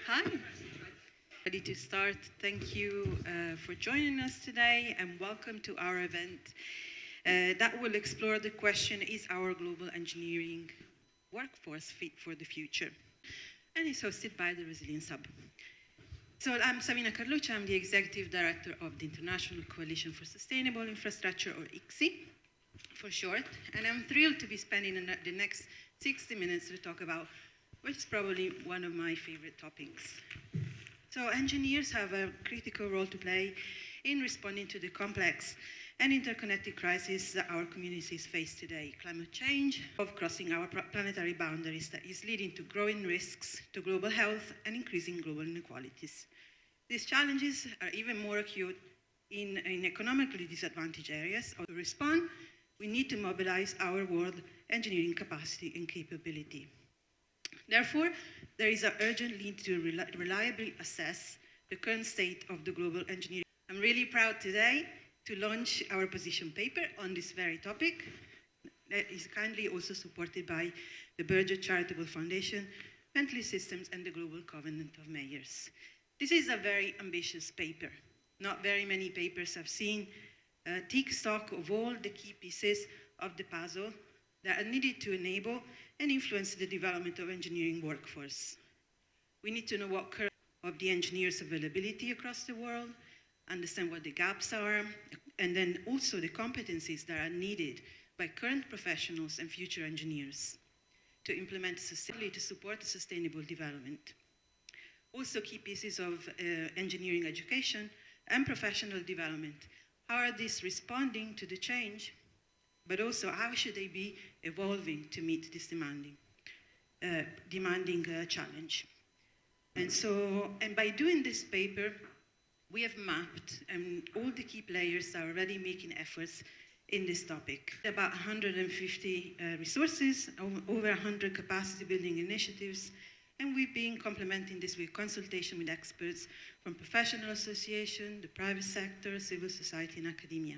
Hi. Ready to start. Thank you for joining us today and welcome to our event that will explore the question, is our global engineering workforce fit for the future? And it's hosted by the Resilience Hub. So I'm Sabina Carlucci, I'm the Executive Director of the International Coalition for Sustainable Infrastructure, or ICSI for short, and I'm thrilled to be spending the next 60 minutes to talk about which is probably one of my favorite topics. So engineers have a critical role to play in responding to the complex and interconnected crises that our communities face today. Climate change, of crossing our planetary boundaries that is leading to growing risks to global health and increasing global inequalities. These challenges are even more acute in economically disadvantaged areas. To respond, we need to mobilize our world engineering capacity and capability. Therefore, there is an urgent need to reliably assess the current state of the global engineering. I'm really proud today to launch our position paper on this very topic that is kindly also supported by the Berger Charitable Foundation, Panellists Systems, and the Global Covenant of Mayors. This is a very ambitious paper. Not very many papers have seen take stock of all the key pieces of the puzzle that are needed to enable and influence the development of engineering workforce. We need to know what current of the engineers' availability across the world, understand what the gaps are, and then also the competencies that are needed by current professionals and future engineers to implement sustainably to support sustainable development. Also key pieces of engineering education and professional development. How are these responding to the change? But also, how should they be evolving to meet this demanding challenge? And by doing this paper, we have mapped all the key players that are already making efforts in this topic. About 150 resources, over 100 capacity building initiatives, and we've been complementing this with consultation with experts from professional association, the private sector, civil society, and academia.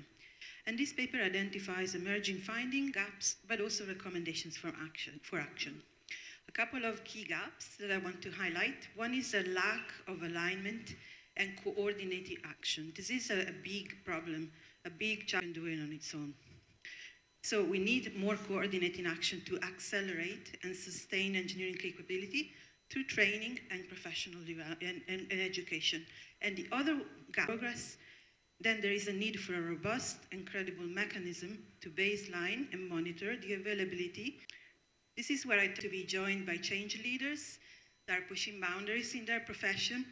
And this paper identifies emerging findings, gaps, but also recommendations for action. A couple of key gaps that I want to highlight. One is a lack of alignment and coordinated action. This is a big problem, a big challenge doing on its own. So we need more coordinating action to accelerate and sustain engineering capability through training and professional development and education. And the other gap, progress. Then there is a need for a robust and credible mechanism to baseline and monitor the availability. This is where I to be joined by change leaders that are pushing boundaries in their profession,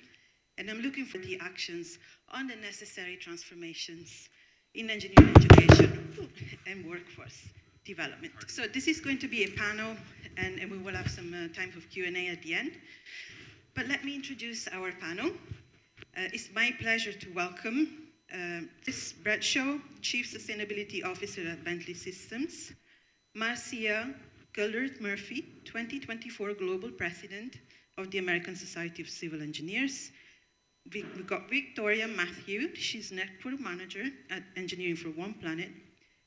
and I'm looking for the actions on the necessary transformations in engineering education and workforce development. So this is going to be a panel, and we will have some time for Q&A at the end. But let me introduce our panel. It's my pleasure to welcome Chris Bradshaw, Chief Sustainability Officer at Bentley Systems, Marcia Gildert-Murphy, 2024 Global President of the American Society of Civil Engineers. We've got Victoria Matthew, she's Network Manager at Engineering for One Planet,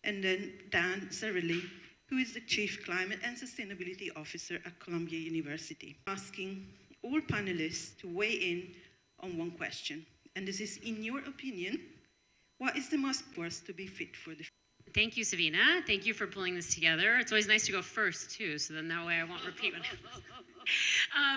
and then Dan Zarrilli, who is the Chief Climate and Sustainability Officer at Columbia University. Asking all panelists to weigh in on one question. And this is, in your opinion, what is the most force to be fit for the future? Thank you, Savina. Thank you for pulling this together. It's always nice to go first, too, so then that way I won't repeat what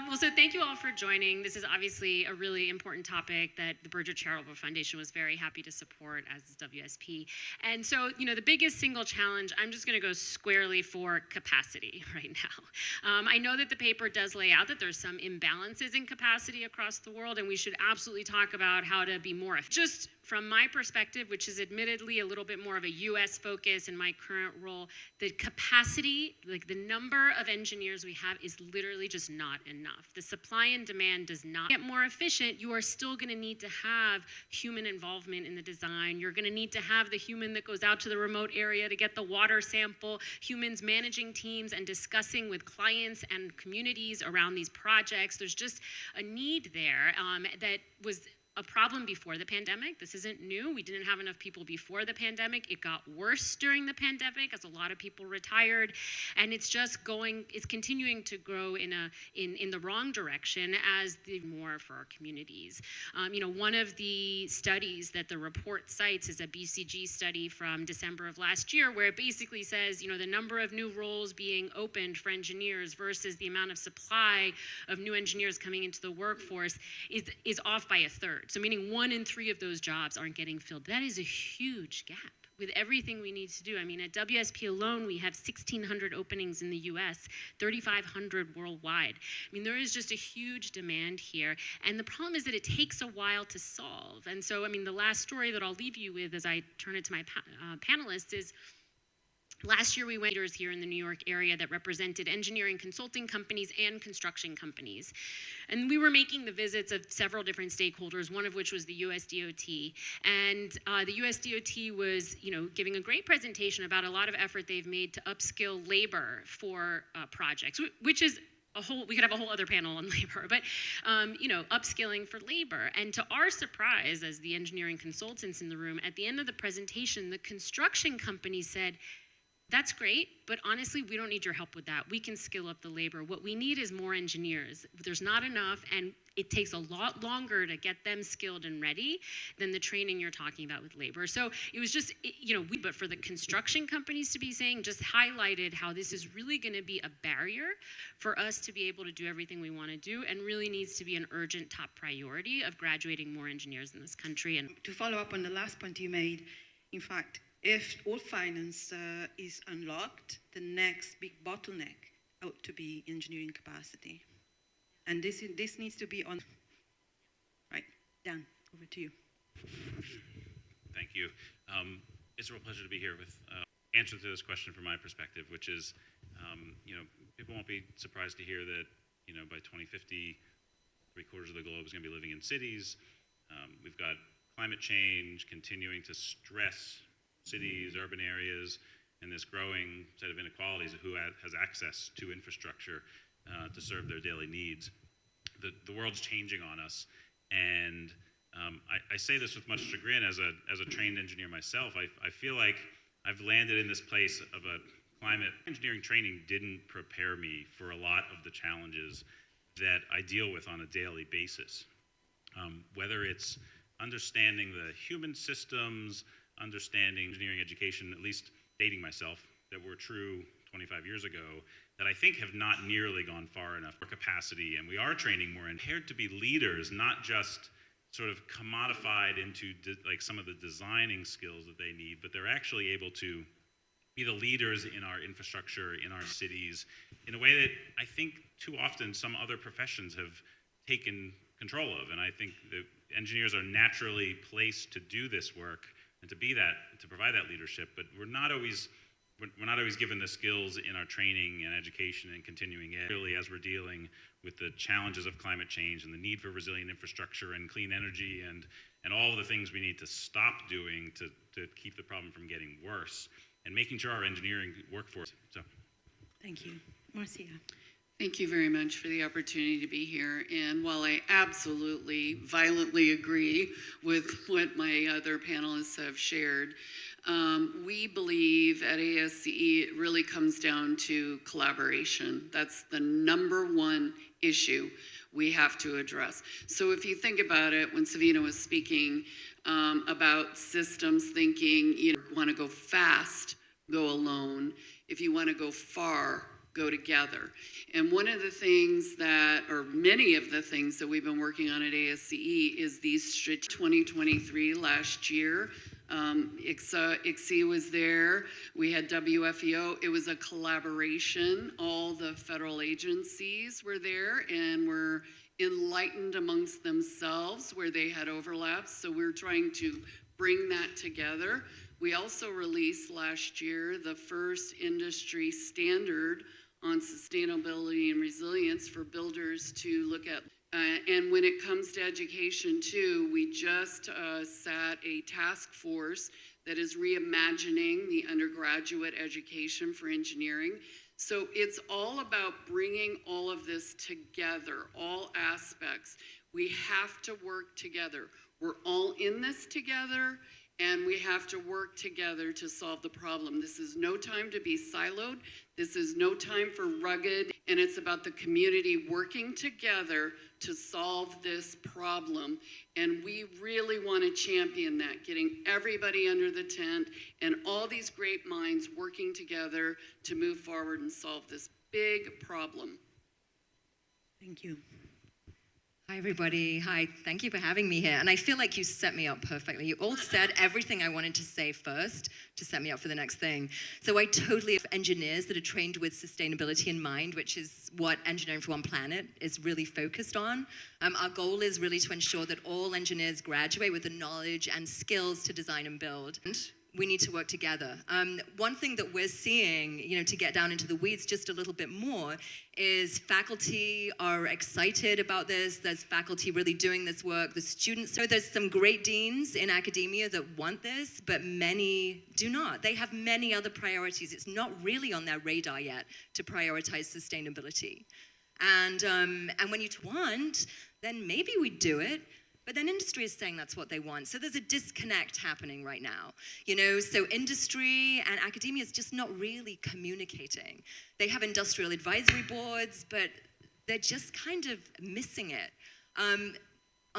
well, so thank you all for joining. This is obviously a really important topic that the Berger Charitable Foundation was very happy to support as WSP. And so, the biggest single challenge, I'm just going to go squarely for capacity right now. I know that the paper does lay out that there's some imbalances in capacity across the world, and we should absolutely talk about how to be more efficient. Just from my perspective, which is admittedly a little bit more of a US focus in my current role, the capacity, like the number of engineers we have is literally just not enough. The supply and demand does not get more efficient. You are still gonna need to have human involvement in the design. You're gonna need to have the human that goes out to the remote area to get the water sample, humans managing teams and discussing with clients and communities around these projects. There's just a need there that was a problem before the pandemic. This isn't new. We didn't have enough people before the pandemic. It got worse during the pandemic as a lot of people retired, and it's continuing to grow in the wrong direction as the more for our communities. One of the studies that the report cites is a BCG study from December of last year, where it basically says, the number of new roles being opened for engineers versus the amount of supply of new engineers coming into the workforce is off by a third. So meaning 1 in 3 of those jobs aren't getting filled. That is a huge gap with everything we need to do. I mean, at WSP alone, we have 1,600 openings in the US, 3,500 worldwide. I mean, there is just a huge demand here. And the problem is that it takes a while to solve. And so, the last story that I'll leave you with as I turn it to my panelists is, last year, we went leaders here in the New York area that represented engineering consulting companies and construction companies. And we were making the visits of several different stakeholders, one of which was the US DOT. And the US DOT was, giving a great presentation about a lot of effort they've made to upskill labor for projects, which is we could have a whole other panel on labor, but, upskilling for labor. And to our surprise, as the engineering consultants in the room, at the end of the presentation, the construction company said, "That's great, but honestly, we don't need your help with that. We can skill up the labor. What we need is more engineers. There's not enough, and it takes a lot longer to get them skilled and ready than the training you're talking about with labor." So it was just, but for the construction companies to be saying, just highlighted how this is really going to be a barrier for us to be able to do everything we want to do, and really needs to be an urgent top priority of graduating more engineers in this country. And to follow up on the last point you made, in fact, if all finance is unlocked, the next big bottleneck ought to be engineering capacity. And this needs to be on. Right, Dan, over to you. Thank you. It's a real pleasure to be here with answer to this question from my perspective, which is, people won't be surprised to hear that, by 2050, 3/4 of the globe is going to be living in cities. We've got climate change continuing to stress cities, urban areas, and this growing set of inequalities of who has access to infrastructure to serve their daily needs. The world's changing on us, and I say this with much chagrin as a trained engineer myself. I feel like I've landed in this place of a climate. Engineering training didn't prepare me for a lot of the challenges that I deal with on a daily basis. Whether it's understanding the human systems, understanding engineering education, at least dating myself, that were true 25 years ago, that I think have not nearly gone far enough for capacity. And we are training more and prepared to be leaders, not just sort of commodified into like some of the designing skills that they need, but they're actually able to be the leaders in our infrastructure, in our cities, in a way that I think too often some other professions have taken control of. And I think that engineers are naturally placed to do this work and to provide that leadership, but we're not always given the skills in our training and education and continuing ed, really, as we're dealing with the challenges of climate change and the need for resilient infrastructure and clean energy and all the things we need to stop doing to keep the problem from getting worse, and making sure our engineering workforce. So, thank you. Marcia. Thank you very much for the opportunity to be here. And while I absolutely violently agree with what my other panelists have shared, we believe at ASCE it really comes down to collaboration. That's the #1 issue we have to address. So if you think about it, when Savina was speaking about systems thinking, you want to go fast, go alone. If you want to go far, go together. And one of the things many of the things that we've been working on at ASCE is these 2023 last year. ICSI was there. We had WFEO. It was a collaboration. All the federal agencies were there and were enlightened amongst themselves where they had overlaps. So we're trying to bring that together. We also released last year the first industry standard on sustainability and resilience for builders to look at. And when it comes to education too, we just sat a task force that is reimagining the undergraduate education for engineering. So it's all about bringing all of this together, all aspects. We have to work together. We're all in this together, and we have to work together to solve the problem. This is no time to be siloed. This is no time for rugged, and it's about the community working together to solve this problem. And we really want to champion that, getting everybody under the tent and all these great minds working together to move forward and solve this big problem. Thank you. Hi, everybody. Hi, thank you for having me here. And I feel like you set me up perfectly. You all said everything I wanted to say first to set me up for the next thing. So I totally have engineers that are trained with sustainability in mind, which is what Engineering for One Planet is really focused on. Our goal is really to ensure that all engineers graduate with the knowledge and skills to design and build. And we need to work together. One thing that we're seeing, to get down into the weeds just a little bit more, is faculty are excited about this. There's faculty really doing this work. The students, so there's some great deans in academia that want this, but many do not. They have many other priorities. It's not really on their radar yet to prioritize sustainability. And when you want, then maybe we do it. But then industry is saying that's what they want. So there's a disconnect happening right now. So industry and academia is just not really communicating. They have industrial advisory boards, but they're just kind of missing it. On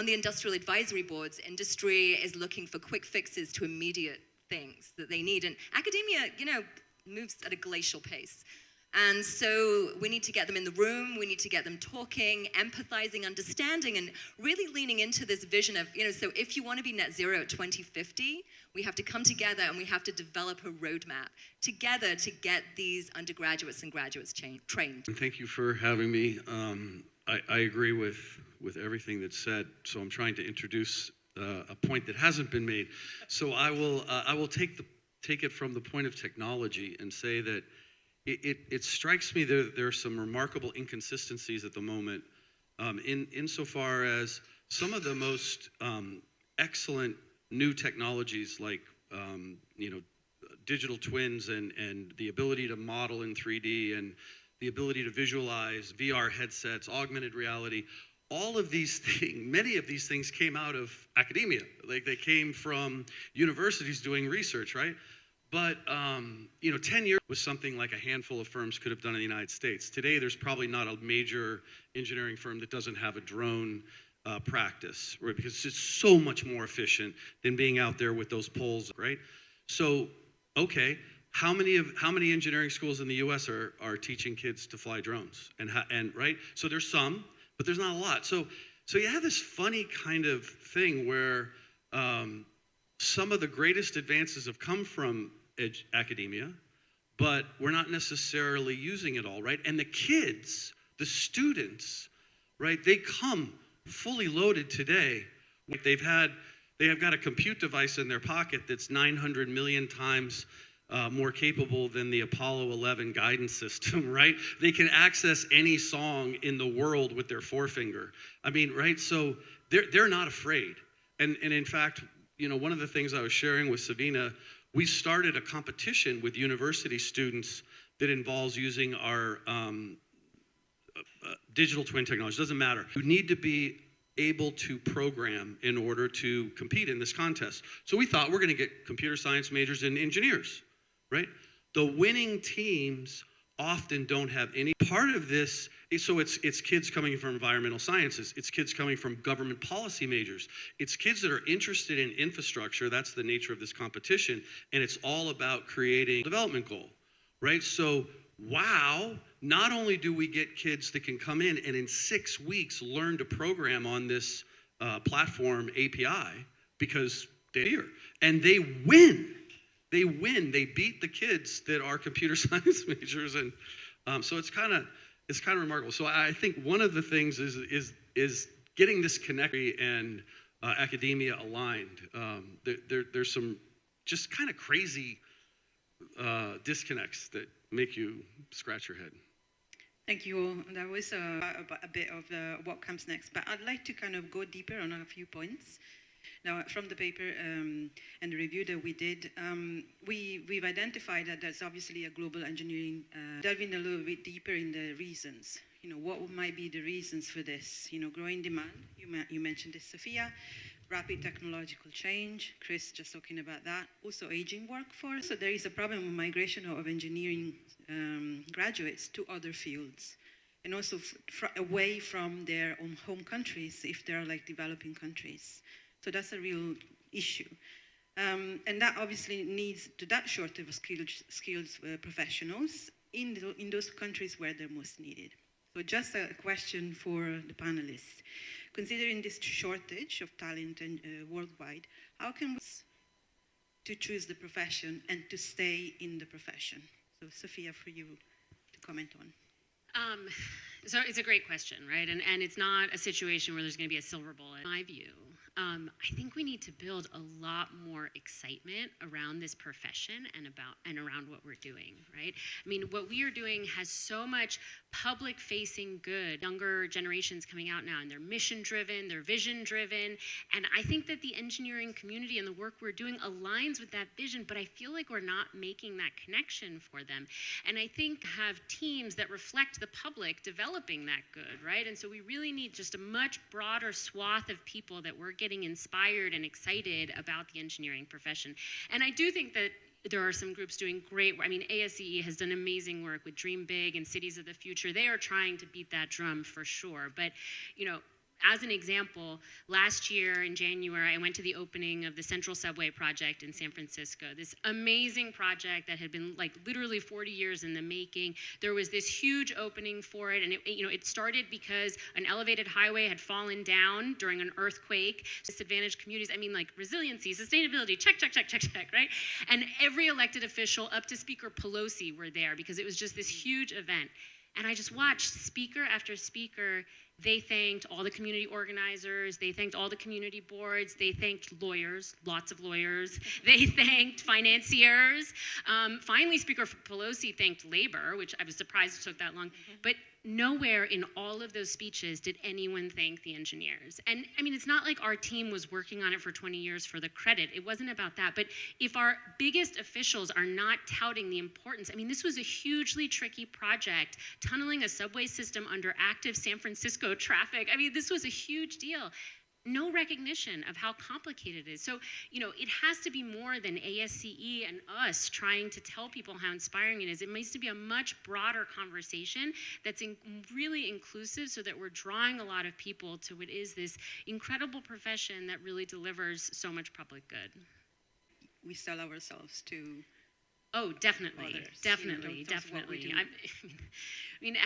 the industrial advisory boards, industry is looking for quick fixes to immediate things that they need. And academia, moves at a glacial pace. And so we need to get them in the room, we need to get them talking, empathizing, understanding, and really leaning into this vision of, so if you want to be net zero at 2050, we have to come together and we have to develop a roadmap together to get these undergraduates and graduates trained. Thank you for having me. I agree with everything that's said, so I'm trying to introduce a point that hasn't been made. So I will take it from the point of technology and say that it strikes me there are some remarkable inconsistencies at the moment insofar as some of the most excellent new technologies like digital twins and the ability to model in 3D and the ability to visualize, VR headsets, augmented reality, all of these things, many of these things came out of academia. Like they came from universities doing research, right? But 10 years was something like a handful of firms could have done in the United States. Today, there's probably not a major engineering firm that doesn't have a drone practice, right? Because it's so much more efficient than being out there with those poles, right? So, okay, how many engineering schools in the U.S. are teaching kids to fly drones? And right? So there's some, but there's not a lot. So you have this funny kind of thing where some of the greatest advances have come from academia, but we're not necessarily using it all, right? And the kids, the students, right, they come fully loaded today. They have got a compute device in their pocket that's 900 million times more capable than the Apollo 11 guidance system, right? They can access any song in the world with their forefinger. I mean, right? So they're not afraid. And in fact, one of the things I was sharing with Sabina, we started a competition with university students that involves using our digital twin technology. Doesn't matter. You need to be able to program in order to compete in this contest. So we thought we're going to get computer science majors and engineers, right? The winning teams often don't have any part of this. So it's kids coming from environmental sciences, it's kids coming from government policy majors, it's kids that are interested in infrastructure. That's the nature of this competition, and it's all about creating a development goal, right? So wow, not only do we get kids that can come in and in 6 weeks learn to program on this platform API because they're here, and they win. They beat the kids that are computer science majors, and so it's kind of remarkable. So I think one of the things is getting this connection and academia aligned. There's some just kind of crazy disconnects that make you scratch your head. Thank you. That was a bit of what comes next, but I'd like to kind of go deeper on a few points. Now, from the paper and the review that we did, we've identified that there's obviously a global engineering, delving a little bit deeper in the reasons, what might be the reasons for this? Growing demand, you mentioned this, Sophia, rapid technological change, Chris just talking about that, also aging workforce. So there is a problem with migration of engineering graduates to other fields, and also away from their own home countries if they're like developing countries. So that's a real issue. And that obviously leads to that shortage of skills professionals in those countries where they're most needed. So just a question for the panelists. Considering this shortage of talent worldwide, how can we to choose the profession and to stay in the profession? So Sophia, for you to comment on. So it's a great question, right? And it's not a situation where there's going to be a silver bullet. In my view, I think we need to build a lot more excitement around this profession and around what we're doing, right? I mean, what we are doing has so much public-facing good. Younger generations coming out now, and they're mission-driven, they're vision-driven, and I think that the engineering community and the work we're doing aligns with that vision, but I feel like we're not making that connection for them. And I think have teams that reflect the public developing that good, right? And so we really need just a much broader swath of people that we're getting inspired and excited about the engineering profession. And I do think that there are some groups doing great work. I mean, ICSI has done amazing work with Dream Big and Cities of the Future. They are trying to beat that drum for sure. But, as an example, last year in January, I went to the opening of the Central Subway project in San Francisco. This amazing project that had been like literally 40 years in the making. There was this huge opening for it, and it started because an elevated highway had fallen down during an earthquake. Disadvantaged communities, I mean, like resiliency, sustainability, check, right? And every elected official up to Speaker Pelosi were there because it was just this huge event. And I just watched speaker after speaker. They thanked all the community organizers. They thanked all the community boards. They thanked lawyers, lots of lawyers. They thanked financiers. Finally, Speaker Pelosi thanked labor, which I was surprised it took that long. But nowhere in all of those speeches did anyone thank the engineers. And I mean, it's not like our team was working on it for 20 years for the credit. It wasn't about that. But if our biggest officials are not touting the importance, I mean, this was a hugely tricky project, tunneling a subway system under active San Francisco traffic. I mean, this was a huge deal. No recognition of how complicated it is. So, it has to be more than ASCE and us trying to tell people how inspiring it is. It needs to be a much broader conversation that's really inclusive so that we're drawing a lot of people to what is this incredible profession that really delivers so much public good. We sell ourselves to Oh, definitely, others, definitely. that's what we do. I mean,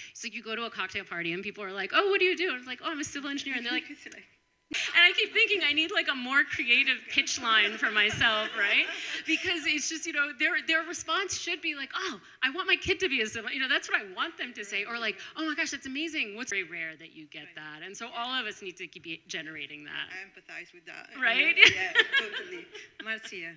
it's like you go to a cocktail party and people are like, "Oh, what do you do?" And it's like, "Oh, I'm a civil engineer," and they're like, and I keep thinking I need like a more creative pitch line for myself, right? Because it's just, their response should be like, "Oh, I want my kid to be a civil," that's what I want them to say, or like, "Oh my gosh, that's amazing." What's very rare that you get that, and so all of us need to keep generating that. I empathize with that. Right? Yeah, totally. Marcia.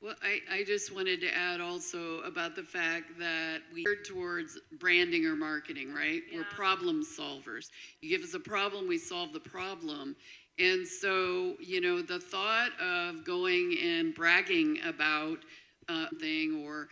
Well, I just wanted to add also about the fact that we are towards branding or marketing, right? Yeah. We're problem solvers. You give us a problem, we solve the problem. And so, the thought of going and bragging about thing or,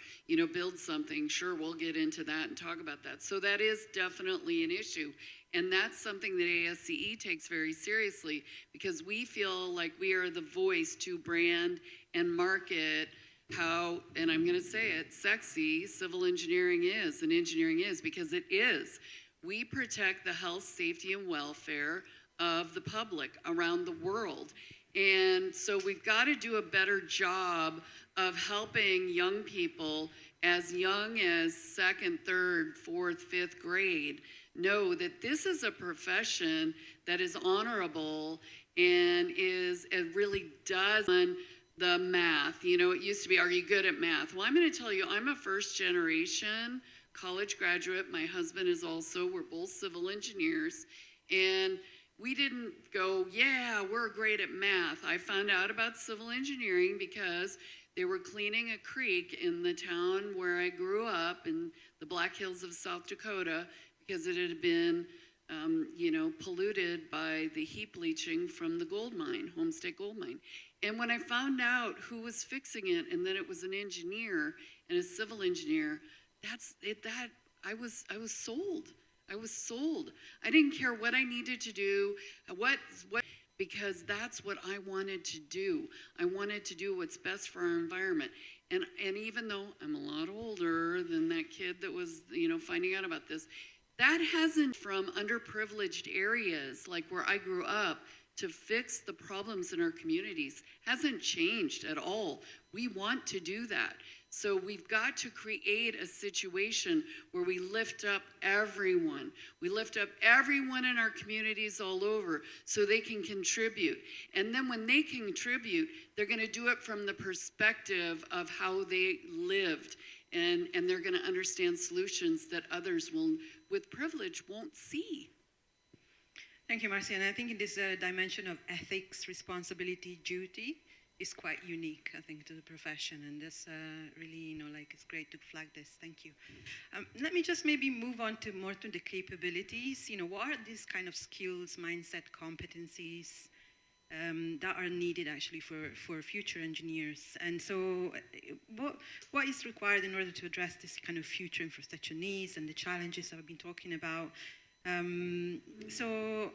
build something, sure, we'll get into that and talk about that. So that is definitely an issue. And that's something that ASCE takes very seriously because we feel like we are the voice to brand and market how, and I'm going to say it, sexy civil engineering is and engineering is, because it is. We protect the health, safety, and welfare of the public around the world. And so we've got to do a better job of helping young people as young as 2nd, 3rd, 4th, 5th grade know that this is a profession that is honorable and it really does on the math. It used to be, are you good at math? Well, I'm going to tell you, I'm a first generation college graduate. My husband is also, we're both civil engineers. And we didn't go, yeah, we're great at math. I found out about civil engineering because they were cleaning a creek in the town where I grew up in the Black Hills of South Dakota because it had been, polluted by the heap leaching from the gold mine, Homestake Gold Mine. And when I found out who was fixing it and that it was an engineer and a civil engineer, that's it. That I was sold. I was sold. I didn't care what I needed to do, what because that's what I wanted to do. I wanted to do what's best for our environment. And even though I'm a lot older than that kid that was, finding out about this, that hasn't from underprivileged areas like where I grew up to fix the problems in our communities hasn't changed at all. We want to do that. So we've got to create a situation where we lift up everyone. We lift up everyone in our communities all over so they can contribute. And then when they contribute, they're going to do it from the perspective of how they lived. And they're going to understand solutions that others with privilege won't see. Thank you, Marcia. And I think in this dimension of ethics, responsibility, duty is quite unique, I think, to the profession. And this really, it's great to flag this. Thank you. Let me just maybe move on to more to the capabilities. What are these kind of skills, mindset, competencies that are needed actually for future engineers? And so what is required in order to address this kind of future infrastructure needs and the challenges that I've been talking about? So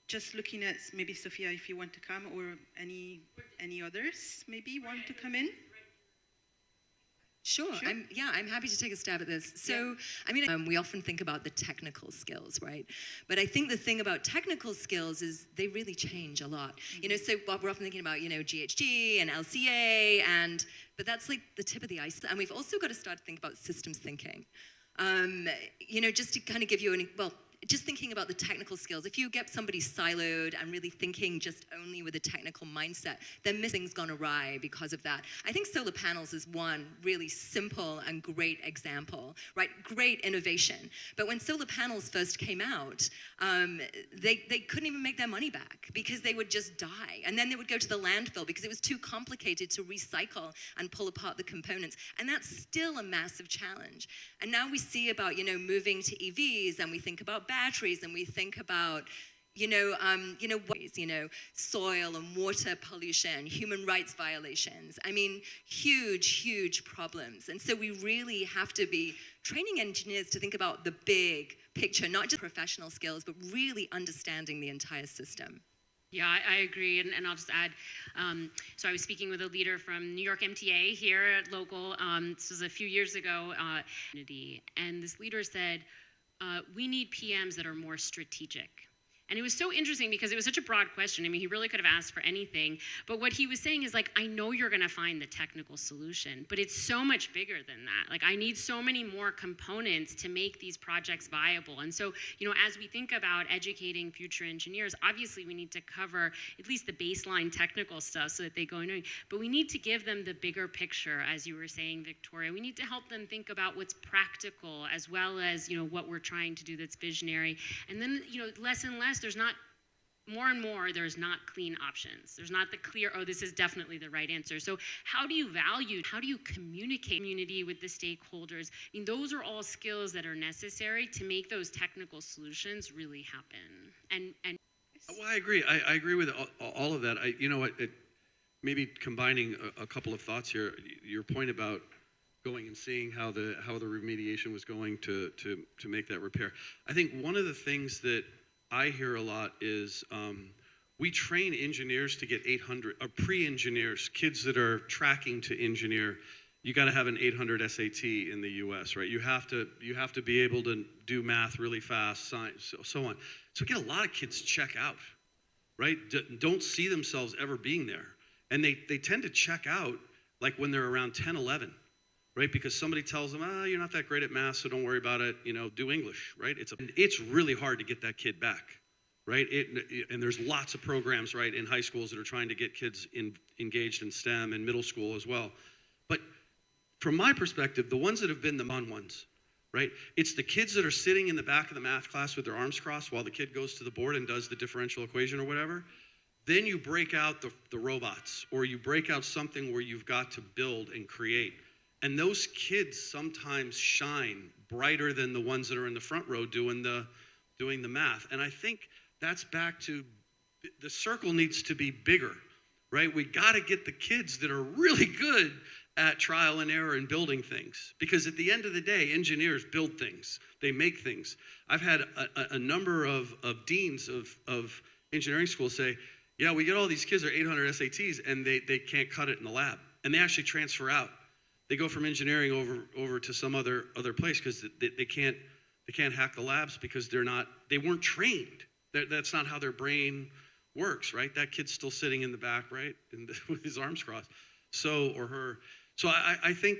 just looking at maybe Sophia, if you want to come, or any others maybe want to come in? Sure. I'm happy to take a stab at this. So, we often think about the technical skills, right? But I think the thing about technical skills is they really change a lot. So we're often thinking about, GHG and LCA, but that's like the tip of the iceberg. And we've also got to start to think about systems thinking. Just to kind of give you just thinking about the technical skills, if you get somebody siloed and really thinking just only with a technical mindset, then things gone awry because of that. I think solar panels is one really simple and great example, right? Great innovation. But when solar panels first came out, they couldn't even make their money back because they would just die. And then they would go to the landfill because it was too complicated to recycle and pull apart the components. And that's still a massive challenge. And now we see about, moving to EVs, and we think about batteries, and we think about, soil and water pollution, human rights violations. Huge problems. And so we really have to be training engineers to think about the big picture, not just professional skills, but really understanding the entire system. Yeah, I agree, and I'll just add, so I was speaking with a leader from New York MTA here at local, this was a few years ago, and this leader said, we need PMs that are more strategic. And it was so interesting because it was such a broad question. He really could have asked for anything. But what he was saying is I know you're going to find the technical solution, but it's so much bigger than that. I need so many more components to make these projects viable. And so, as we think about educating future engineers, obviously we need to cover at least the baseline technical stuff so that they go and know. But we need to give them the bigger picture, as you were saying, Victoria. We need to help them think about what's practical as well as, what we're trying to do that's visionary. And then, less and less, there's not clean options. There's not the clear, this is definitely the right answer. So how do you communicate community with the stakeholders? Those are all skills that are necessary to make those technical solutions really happen. And Well, I agree. I agree with all of that. Maybe combining a couple of thoughts here. Your point about going and seeing how the remediation was going to make that repair. I think one of the things that I hear a lot is we train engineers to get 800, or pre-engineers, kids that are tracking to engineer. You got to have an 800 SAT in the U.S., right? You have to be able to do math really fast, science, so on. So we get a lot of kids check out, right? Don't see themselves ever being there, and they tend to check out when they're around 10, 11. Right, because somebody tells them, you're not that great at math, so don't worry about it. Do English, right? It's really hard to get that kid back, right? And there's lots of programs, right, in high schools that are trying to get kids engaged in STEM and middle school as well. But from my perspective, the ones that have been the fun ones, right? It's the kids that are sitting in the back of the math class with their arms crossed while the kid goes to the board and does the differential equation or whatever. Then you break out the robots, or you break out something where you've got to build and create. And those kids sometimes shine brighter than the ones that are in the front row doing the math. And I think that's back to the circle needs to be bigger, right? We got to get the kids that are really good at trial and error and building things. Because at the end of the day, engineers build things. They make things. I've had a number of deans of engineering schools say, yeah, we get all these kids that are 800 SATs and they can't cut it in the lab. And they actually transfer out. They go from engineering over to some other place because they can't hack the labs because they weren't trained. That's not how their brain works, right? That kid's still sitting in the back, right, with his arms crossed. So, or her. So I think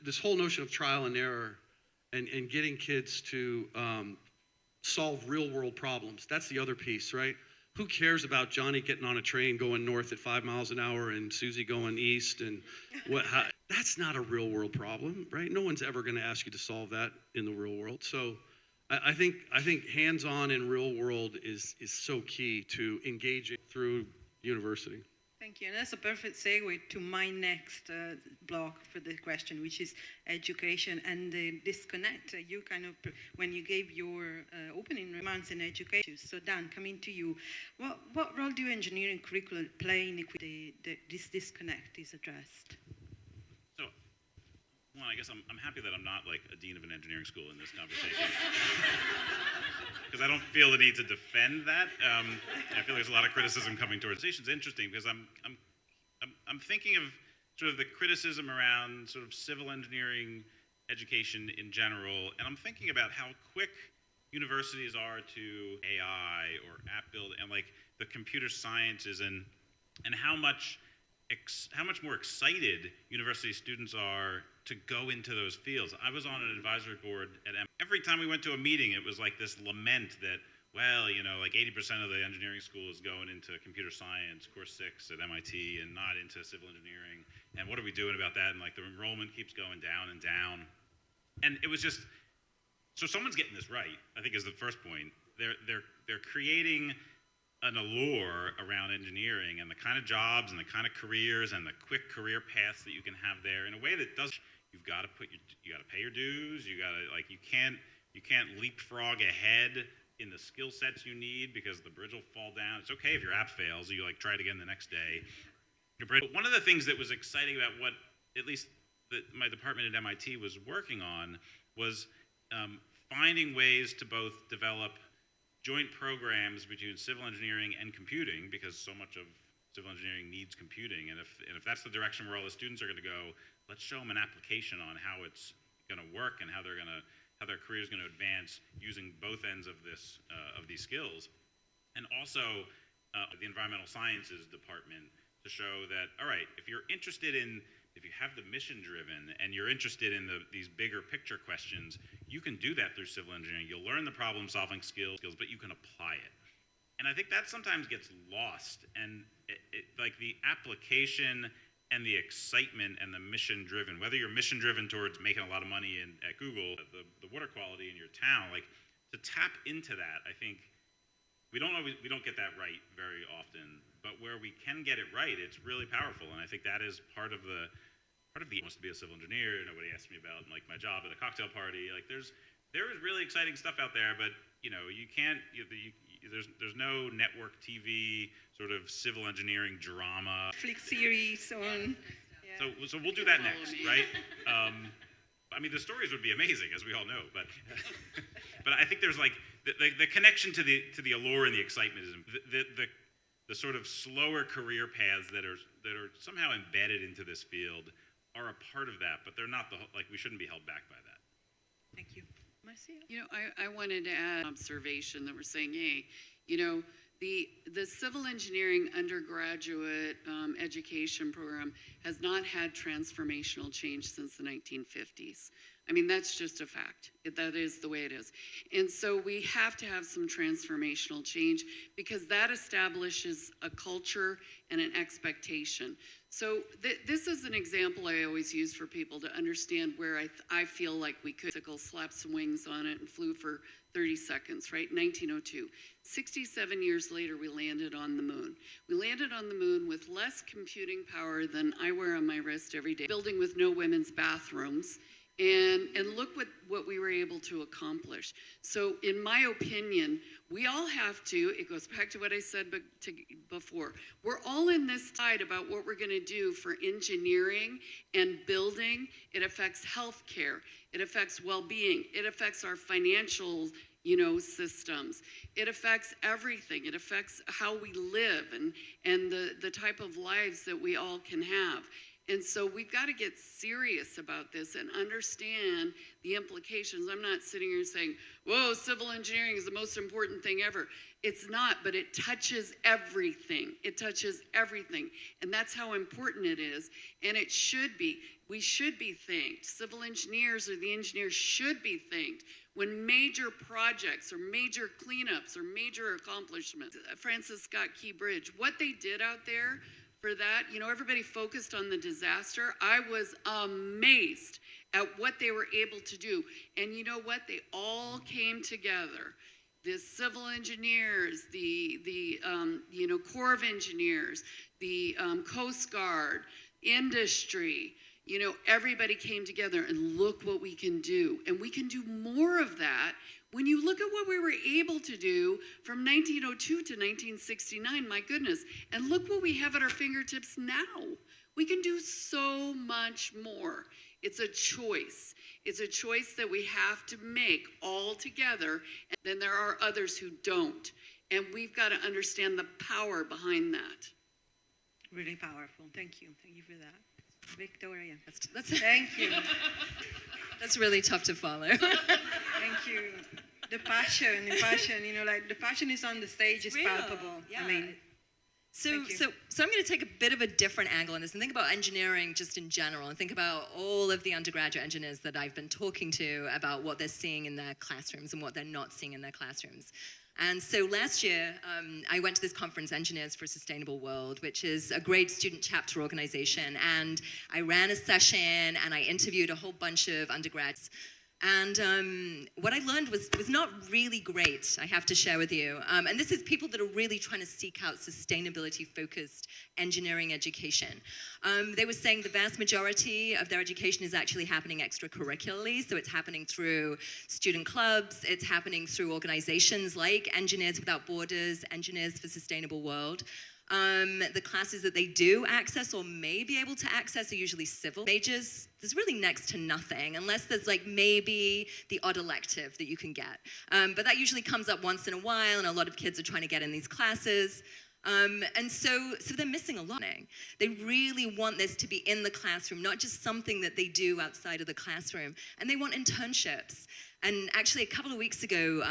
this whole notion of trial and error and getting kids to solve real world problems, that's the other piece, right? Who cares about Johnny getting on a train going north at 5 miles an hour and Susie going east and that's not a real world problem, right? No one's ever going to ask you to solve that in the real world. So I think hands-on in real world is so key to engaging through university. Thank you. And that's a perfect segue to my next block for the question, which is education and the disconnect. You kind of, when you gave your opening remarks in education. So Dan, coming to you, what role do engineering curricula play in this disconnect is addressed? So, well, I guess I'm happy that I'm not like a dean of an engineering school in this conversation. Because I don't feel the need to defend that. I feel there's a lot of criticism coming towards it. It's interesting because I'm thinking of sort of the criticism around sort of civil engineering education in general, and I'm thinking about how quick universities are to AI or app build and like the computer sciences and how much more excited university students are to go into those fields. I was on an advisory board at every time we went to a meeting, it was like this lament that, well, you know, like 80% of the engineering school is going into computer science, course 6 at MIT, and not into civil engineering. And what are we doing about that? And like the enrollment keeps going down and down. And it was just, so someone's getting this right, I think is the first point. They're creating an allure around engineering and the kind of jobs and the kind of careers and the quick career paths that you can have there in a way that does. You've got to pay your dues. You can't leapfrog ahead in the skill sets you need because the bridge will fall down. It's okay if your app fails. You like try it again the next day. But one of the things that was exciting about what at least my department at MIT was working on was finding ways to both develop joint programs between civil engineering and computing, because so much of civil engineering needs computing, and if that's the direction where all the students are going to go, let's show them an application on how it's going to work and how their career is going to advance using both ends of these skills, and also the environmental sciences department to show that, all right, if you have the mission driven and you're interested in these bigger picture questions, you can do that through civil engineering. You'll learn the problem solving skills, but you can apply it. And I think that sometimes gets lost, and like the application and the excitement and the mission driven, whether you're mission driven towards making a lot of money at Google, the water quality in your town, like to tap into that, I think we don't get that right very often, but where we can get it right, it's really powerful. And I think that is part of the wants to be a civil engineer. Nobody asked me about like my job at a cocktail party. Like there is really exciting stuff out there, but you know, you can't, there's no network TV sort of civil engineering drama. Netflix series on. Yeah. So we'll do that next, right? I mean, the stories would be amazing, as we all know, but but I think there's like the connection to the allure and the excitement is the sort of slower career paths that are somehow embedded into this field are a part of that, but they're not we shouldn't be held back by that. Thank you. Marcia? You know, I wanted to add an observation that we're saying, hey, you know, the civil engineering undergraduate education program has not had transformational change since the 1950s. I mean, that's just a fact. That is the way it is. And so we have to have some transformational change because that establishes a culture and an expectation. So this is an example I always use for people to understand where I feel like we could slap some wings on it and flew for 30 seconds, right? 1902. 67 years later, we landed on the moon. We landed on the moon with less computing power than I wear on my wrist every day, building with no women's bathrooms, And look what we were able to accomplish. So in my opinion, we all have to, it goes back to what I said before, we're all in this tide about what we're gonna do for engineering and building. It affects healthcare, it affects well-being, it affects our financial systems. It affects everything. It affects how we live and the type of lives that we all can have. And so we've got to get serious about this and understand the implications. I'm not sitting here saying, whoa, civil engineering is the most important thing ever. It's not, but it touches everything. It touches everything. And that's how important it is. And it should be. We should be thanked. Civil engineers or the engineers should be thanked when major projects or major cleanups or major accomplishments, Francis Scott Key Bridge, what they did out there for that, everybody focused on the disaster. I was amazed at what they were able to do. And you know what? They all came together. The civil engineers, the Corps of Engineers, the Coast Guard, industry, everybody came together, and look what we can do. And we can do more of that when you look at what we were able to do from 1902 to 1969, my goodness. And look what we have at our fingertips now. We can do so much more. It's a choice. It's a choice that we have to make all together. And then there are others who don't. And we've got to understand the power behind that. Really powerful. Thank you. Thank you for that. Victoria. Thank you. That's really tough to follow. Thank you. The passion, the passion is on the stage, is real. palpable. Yeah. I mean, So Thank you. I'm going to take a bit of a different angle on this and think about engineering just in general, and think about all of the undergraduate engineers that I've been talking to about what they're seeing in their classrooms and what they're not seeing in their classrooms. And so last year, I went to this conference, Engineers for a Sustainable World, which is a great student chapter organization. And I ran a session and I interviewed a whole bunch of undergrads. And what I learned was not really great, I have to share with you. And this is people that are really trying to seek out sustainability-focused engineering education. They were saying the vast majority of their education is actually happening extracurricularly, so it's happening through student clubs, it's happening through organizations like Engineers Without Borders, Engineers for a Sustainable World. The classes that they do access or may be able to access are usually civil majors. There's really next to nothing, unless there's like maybe the odd elective that you can get. But that usually comes up once in a while, and a lot of kids are trying to get in these classes. And so they're missing a lot. They really want this to be in the classroom, not just something that they do outside of the classroom. And they want internships. And actually, a couple of weeks ago,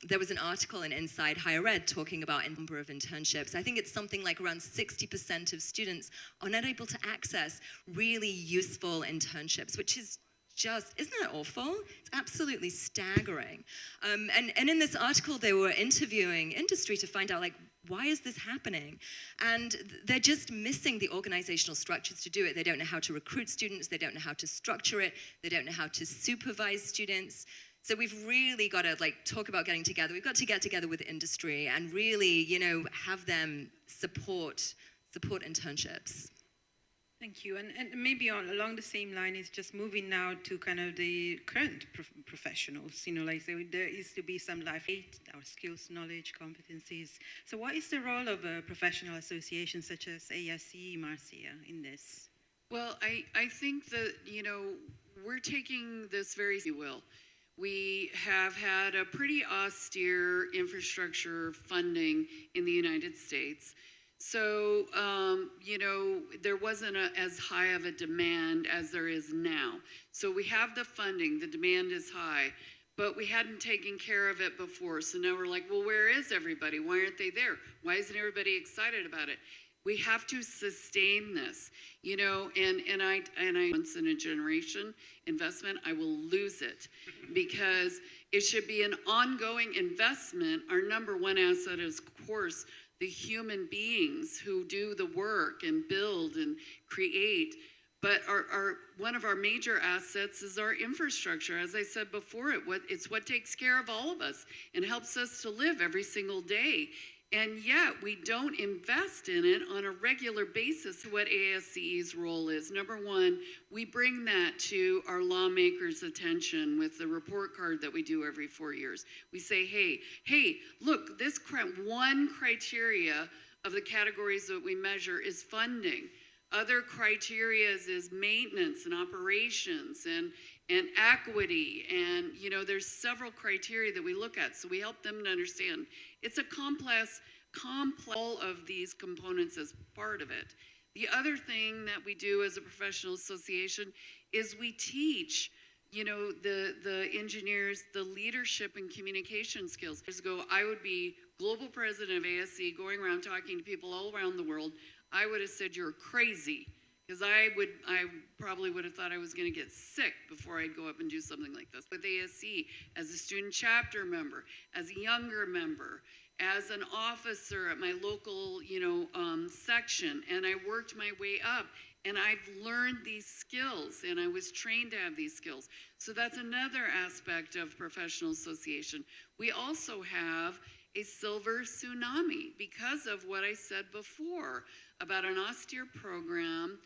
there was an article in Inside Higher Ed talking about a number of internships. I think it's something like around 60% of students are not able to access really useful internships, which is just, isn't that awful? It's absolutely staggering. And in this article, they were interviewing industry to find out, like, why is this happening? And they're just missing the organizational structures to do it. They don't know how to recruit students. They don't know how to structure it. They don't know how to supervise students. So we've really got to talk about getting together. We've got to get together with industry and really, have them support internships. thank you. And maybe along the same line is just moving now to kind of the current professionals. There used to be some life aid, our skills, knowledge, competencies. So what is the role of a professional association such as ICSI, Marcia, in this? Well, I think that, we're taking this very, if you will. We have had a pretty austere infrastructure funding in the United States. So, there wasn't as high of a demand as there is now. So we have the funding, the demand is high, but we hadn't taken care of it before. So now we're like, well, where is everybody? Why aren't they there? Why isn't everybody excited about it? We have to sustain this, and I once in a generation investment, I will lose it because it should be an ongoing investment. Our number one asset is, of course, the human beings who do the work and build and create. But our one of our major assets is our infrastructure. As I said before, it's what takes care of all of us and helps us to live every single day. And yet we don't invest in it on a regular basis. What ASCE's role is. Number one, we bring that to our lawmakers' attention with the report card that we do every 4 years. We say, hey, look, this one criteria of the categories that we measure is funding. Other criteria is maintenance and operations and equity, and there's several criteria that we look at, so we help them to understand it's a complex all of these components as part of it. The other thing that we do as a professional association is we teach the engineers the leadership and communication skills. Years ago, I would be global president of ASC, going around talking to people all around the world. I would have said you're crazy, because I probably would have thought I was going to get sick before I'd go up and do something like this. With ASC, as a student chapter member, as a younger member, as an officer at my local, section, and I worked my way up, and I've learned these skills, and I was trained to have these skills. So that's another aspect of professional association. We also have a silver tsunami because of what I said before about an austere program,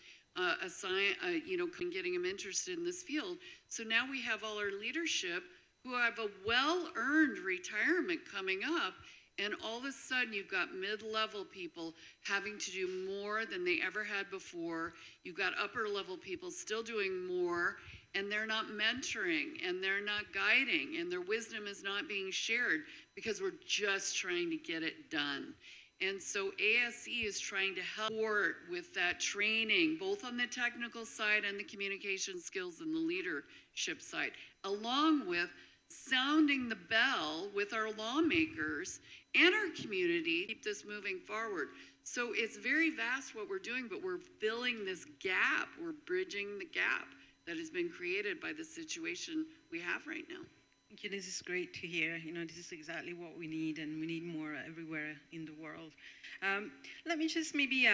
getting them interested in this field. So now we have all our leadership who have a well-earned retirement coming up, and all of a sudden you've got mid-level people having to do more than they ever had before. You've got upper-level people still doing more, and they're not mentoring, and they're not guiding, and their wisdom is not being shared because we're just trying to get it done. And so ASE is trying to help with that training, both on the technical side and the communication skills and the leadership side, along with sounding the bell with our lawmakers and our community to keep this moving forward. So it's very vast what we're doing, but we're filling this gap. We're bridging the gap that has been created by the situation we have right now. Thank you. This is great to hear. This is exactly what we need, and we need more everywhere in the world. Let me just maybe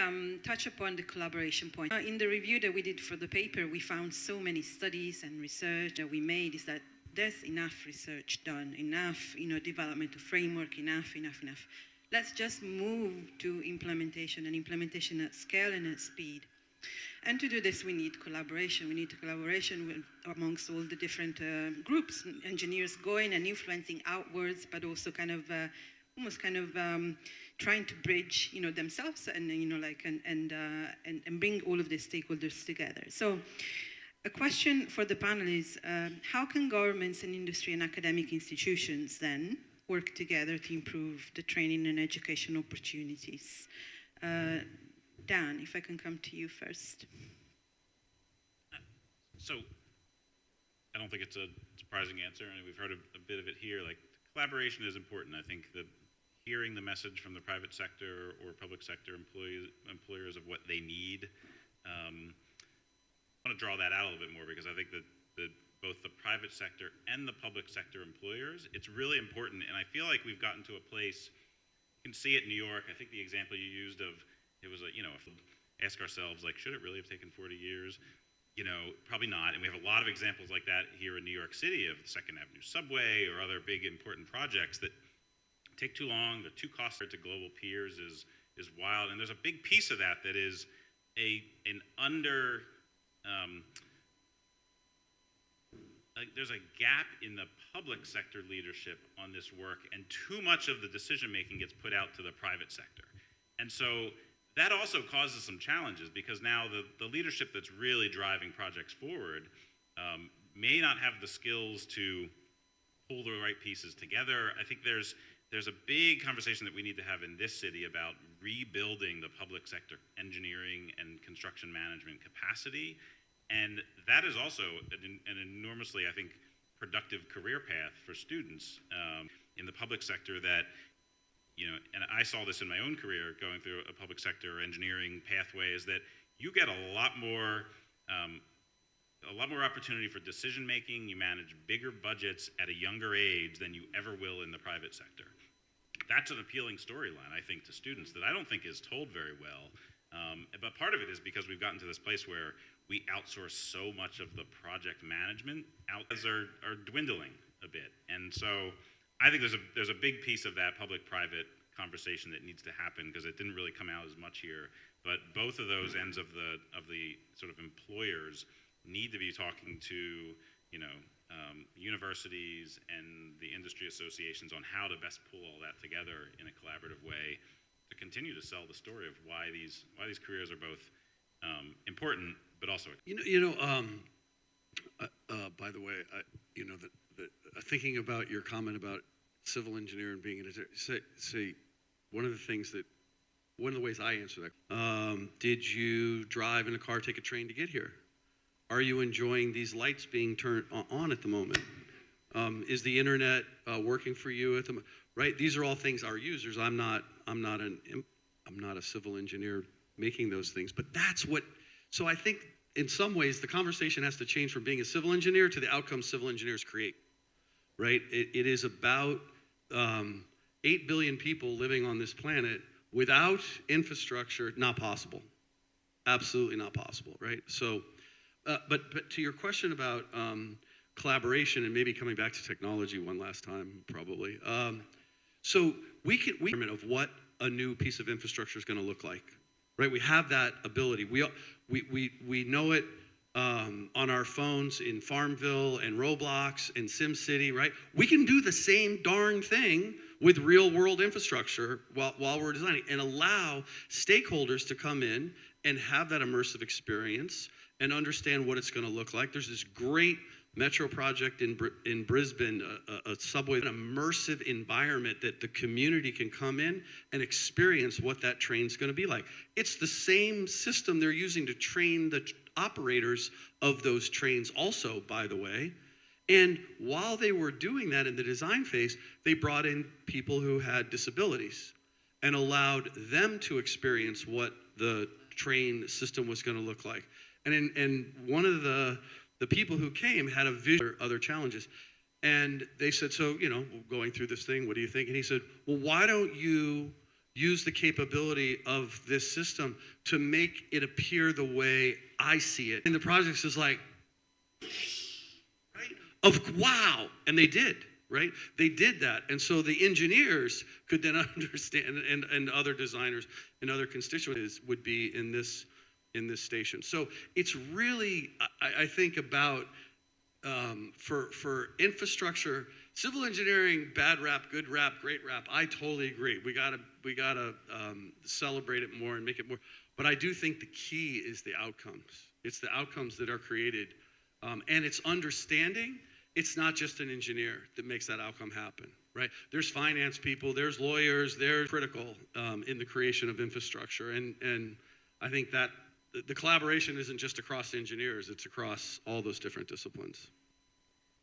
touch upon the collaboration point. In the review that we did for the paper, we found so many studies and research that we made is that there's enough research done, enough, development of framework, enough. Let's just move to implementation, and implementation at scale and at speed. And to do this, we need collaboration. We need collaboration amongst all the different groups, engineers going and influencing outwards, but also almost trying to bridge, themselves and and bring all of the stakeholders together. So, a question for the panelists: how can governments and industry and academic institutions then work together to improve the training and education opportunities? Dan, if I can come to you first. So, I don't think it's a surprising answer, and we've heard a bit of it here. Like, collaboration is important. I think that hearing the message from the private sector or public sector employers of what they need, I want to draw that out a little bit more, because I think that both the private sector and the public sector employers, it's really important. And I feel like we've gotten to a place, you can see it in New York. I think the example you used of, it was ask ourselves, should it really have taken 40 years? Probably not. And we have a lot of examples like that here in New York City of the Second Avenue subway or other big important projects that take too long, they're too costly to global peers is wild. And there's a big piece of that that is there's a gap in the public sector leadership on this work, and too much of the decision making gets put out to the private sector. And so that also causes some challenges, because now the leadership that's really driving projects forward may not have the skills to pull the right pieces together. I think there's a big conversation that we need to have in this city about rebuilding the public sector engineering and construction management capacity. And that is also an enormously, I think, productive career path for students in the public sector that, and I saw this in my own career going through a public sector engineering pathway, is that you get a lot more opportunity for decision making. You manage bigger budgets at a younger age than you ever will in the private sector. That's an appealing storyline, I think, to students that I don't think is told very well. But part of it is because we've gotten to this place where we outsource so much of the project management. Outsources are dwindling a bit, and so I think there's a big piece of that public-private conversation that needs to happen, because it didn't really come out as much here. But both of those ends of the sort of employers need to be talking to, you know, universities and the industry associations on how to best pull all that together in a collaborative way to continue to sell the story of why these careers are both important, but also. By the way, thinking about your comment about civil engineer and being an engineer, say one of the ways I answer that. Did you drive in a car, take a train to get here? Are you enjoying these lights being turned on at the moment? Is the internet working for you at the moment? Right? These are all things our users. I'm not a civil engineer making those things, but that's what. So I think in some ways the conversation has to change from being a civil engineer to the outcomes civil engineers create. Right? It is about 8 billion people living on this planet. Without infrastructure, not possible. Absolutely not possible, right? So, but to your question about collaboration and maybe coming back to technology one last time, probably. So we of what a new piece of infrastructure is going to look like, right? We have that ability. We know it on our phones in Farmville and Roblox and SimCity, right? We can do the same darn thing with real world infrastructure while we're designing, and allow stakeholders to come in and have that immersive experience and understand what it's going to look like. There's this great metro project in Brisbane, a subway, an immersive environment that the community can come in and experience what that train's going to be like. It's the same system they're using to train the operators of those trains also, by the way. And while they were doing that in the design phase, they brought in people who had disabilities and allowed them to experience what the train system was going to look like. And one of the people who came had a vision, other challenges. And they said, so, you know, going through this thing, what do you think? And he said, well, why don't you use the capability of this system to make it appear the way I see it? And the project is like, wow, and they did, right? They did that, and so the engineers could then understand, and other designers and other constituents would be in this station. So it's really, I think about for infrastructure, civil engineering, bad rap, good rap, great rap. I totally agree. We gotta celebrate it more and make it more. But I do think the key is the outcomes. It's the outcomes that are created, and it's understanding. It's not just an engineer that makes that outcome happen, right? There's finance people, there's lawyers, they're critical in the creation of infrastructure. And I think that the collaboration isn't just across engineers, it's across all those different disciplines.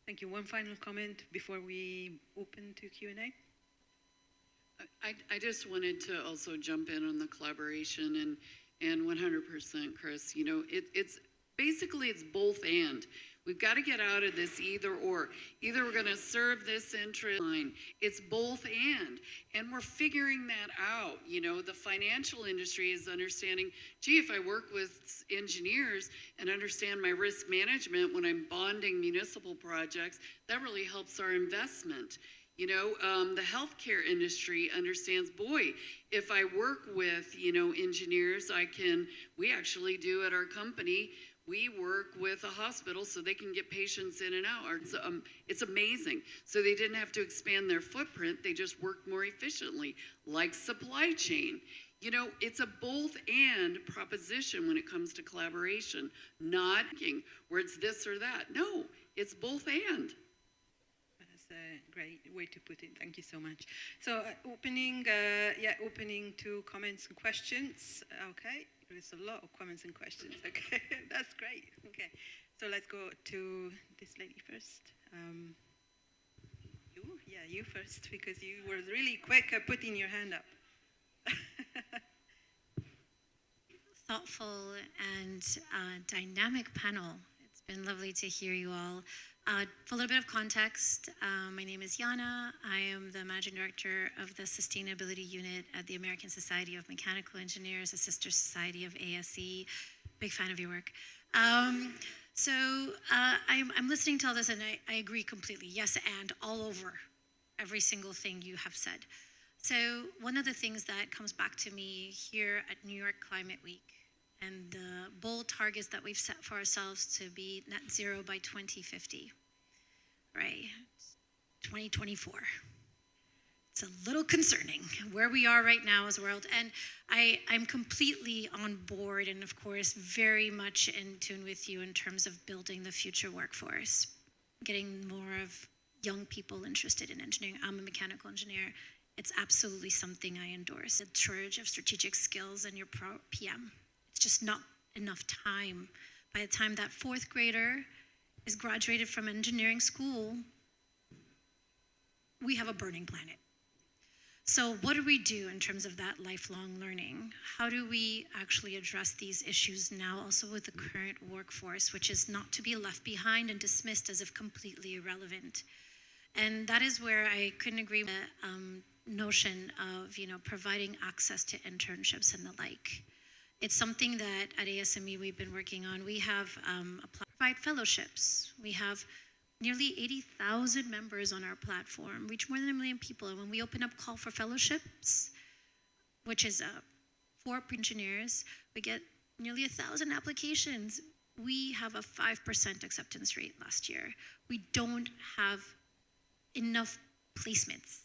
Thank you. One final comment before we open to Q&A. I just wanted to also jump in on the collaboration and 100%, Chris. You know, it's basically it's both and. We've got to get out of this either or. Either we're going to serve this interest line. It's both and we're figuring that out. You know, the financial industry is understanding, gee, if I work with engineers and understand my risk management when I'm bonding municipal projects, that really helps our investment. You know, the healthcare industry understands, boy, if I work with, you know, engineers, we actually do at our company, we work with a hospital so they can get patients in and out. It's amazing. So they didn't have to expand their footprint. They just worked more efficiently, like supply chain. You know, it's a both and proposition when it comes to collaboration, not where it's this or that. No, it's both and. That's a great way to put it. Thank you so much. So opening to comments and questions. Okay. There's a lot of comments and questions. Okay, that's great. Okay, so let's go to this lady first. You first, because you were really quick at putting your hand up. Thoughtful and dynamic panel. It's been lovely to hear you all. For a little bit of context, my name is Yana. I am the Managing Director of the Sustainability Unit at the American Society of Mechanical Engineers, a sister society of ASE. Big fan of your work. I'm listening to all this and I agree completely. Yes, and all over every single thing you have said. So one of the things that comes back to me here at New York Climate Week and the bold targets that we've set for ourselves to be net zero by 2050, right? 2024. It's a little concerning where we are right now as a world. And I'm completely on board and, of course, very much in tune with you in terms of building the future workforce, getting more of young people interested in engineering. I'm a mechanical engineer. It's absolutely something I endorse. The shortage of strategic skills in your PM. It's just not enough time. By the time that fourth grader is graduated from engineering school, we have a burning planet. So what do we do in terms of that lifelong learning? How do we actually address these issues now, also with the current workforce, which is not to be left behind and dismissed as if completely irrelevant? And that is where I couldn't agree with the notion of, providing access to internships and the like. It's something that at ASME we've been working on. We have applied fellowships. We have nearly 80,000 members on our platform, reach more than 1 million people. And when we open up call for fellowships, which is for engineers, we get nearly 1,000 applications. We have a 5% acceptance rate last year. We don't have enough placements.